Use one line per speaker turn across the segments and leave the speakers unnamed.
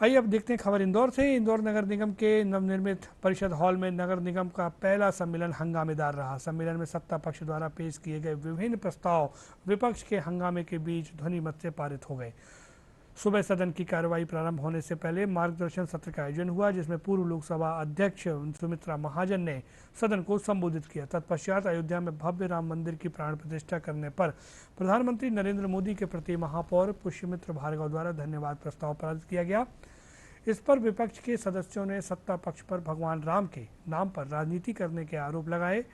आइए अब देखते हैं खबर इंदौर से। इंदौर नगर निगम के नवनिर्मित परिषद हॉल में नगर निगम का पहला सम्मेलन हंगामेदार रहा। सम्मेलन में सत्ता पक्ष द्वारा पेश किए गए विभिन्न प्रस्ताव विपक्ष के हंगामे के बीच ध्वनिमत से पारित हो गए। सुबह सदन की कार्रवाई प्रारंभ होने से पहले मार्गदर्शन सत्र का आयोजन हुआ, जिसमें पूर्व लोकसभा अध्यक्ष सुमित्रा महाजन ने सदन को संबोधित किया। तत्पश्चात अयोध्या में भव्य राम मंदिर की प्राण प्रतिष्ठा करने पर प्रधानमंत्री नरेंद्र मोदी के प्रति महापौर पुष्यमित्र भार्गव द्वारा धन्यवाद प्रस्ताव पारित किया गया। इस पर विपक्ष के सदस्यों ने सत्ता पक्ष पर भगवान राम के नाम पर राजनीति करने के आरोप लगाए।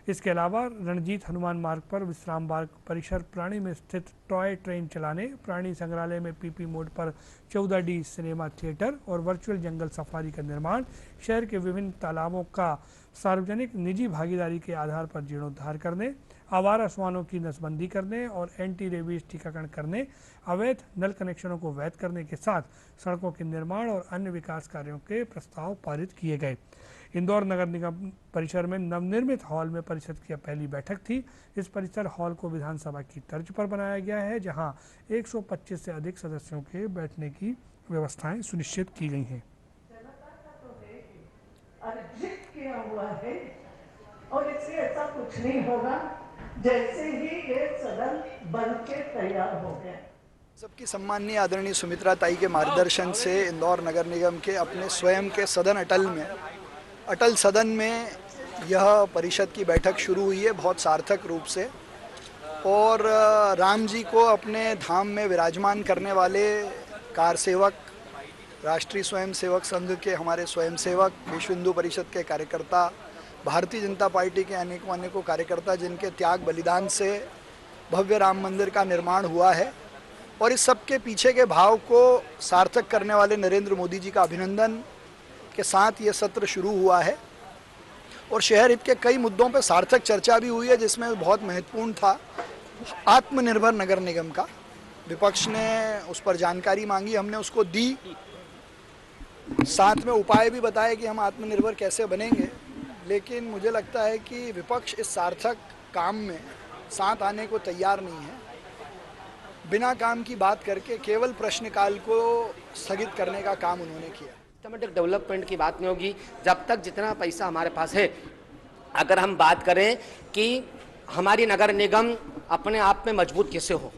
इसके अलावा रणजीत हनुमान मार्ग पर विश्राम बाग परिसर प्राणी में स्थित टॉय ट्रेन चलाने, प्राणी संग्रहालय में पीपी मोड पर 14D सिनेमा थिएटर और वर्चुअल जंगल सफारी का निर्माण, शहर के विभिन्न तालाबों का सार्वजनिक निजी भागीदारी के आधार पर जीर्णोद्धार करने, आवारा श्वानों की नसबंदी करने और एंटी रेबीज टीकाकरण करने, अवैध नल कनेक्शनों को वैध करने के साथ सड़कों के निर्माण और अन्य विकास कार्यों के प्रस्ताव पारित किए गए। इंदौर नगर निगम परिसर में नवनिर्मित हॉल में परिषद की पहली बैठक थी। इस परिसर हॉल को विधानसभा की तर्ज पर बनाया गया है, जहां 125 से अधिक सदस्यों के बैठने की व्यवस्थाएं सुनिश्चित की गई हैं।
अर्जित किया हुआ है और इससे ऐसा कुछ नहीं होगा जैसे ही ये सदन बन के तैयार हो गया।
सबकी सम्माननीय आदरणीय सुमित्रा ताई के मार्गदर्शन से इंदौर नगर निगम के अपने स्वयं के सदन अटल सदन में यह परिषद की बैठक शुरू हुई है बहुत सार्थक रूप से। और राम जी को अपने धाम में विराजमान करने वाले कारसेवक, राष्ट्रीय स्वयंसेवक संघ के हमारे स्वयंसेवक, विश्व हिंदू परिषद के कार्यकर्ता, भारतीय जनता पार्टी के अनेकों कार्यकर्ता, जिनके त्याग बलिदान से भव्य राम मंदिर का निर्माण हुआ है, और इस सब के पीछे के भाव को सार्थक करने वाले नरेंद्र मोदी जी का अभिनंदन के साथ ये सत्र शुरू हुआ है। और शहर हित के कई मुद्दों पर सार्थक चर्चा भी हुई है, जिसमें बहुत महत्वपूर्ण था आत्मनिर्भर नगर निगम का। विपक्ष ने उस पर जानकारी मांगी, हमने उसको दी, साथ में उपाय भी बताए कि हम आत्मनिर्भर कैसे बनेंगे। लेकिन मुझे लगता है कि विपक्ष इस सार्थक काम में साथ आने को तैयार नहीं है। बिना काम की बात करके केवल प्रश्नकाल को स्थगित करने का काम उन्होंने किया।
सिस्टमेटिक डेवलपमेंट की बात नहीं होगी जब तक जितना पैसा हमारे पास है। अगर हम बात करें कि हमारी नगर निगम अपने आप में मजबूत कैसे हो,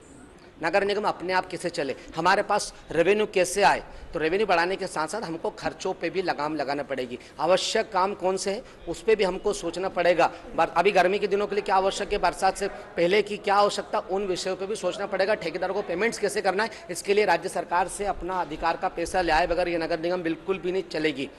नगर निगम अपने आप कैसे चले, हमारे पास रेवेन्यू कैसे आए, तो रेवेन्यू बढ़ाने के साथ साथ हमको खर्चों पे भी लगाम लगाना पड़ेगी। आवश्यक काम कौन से है उस पर भी हमको सोचना पड़ेगा। अभी गर्मी के दिनों के लिए क्या आवश्यक है, बरसात से पहले की क्या आवश्यकता, उन विषयों पे भी सोचना पड़ेगा। ठेकेदारों को पेमेंट्स कैसे करना है, इसके लिए राज्य सरकार से अपना अधिकार का पैसा ले आए बगैर ये नगर निगम बिल्कुल भी नहीं चलेगी।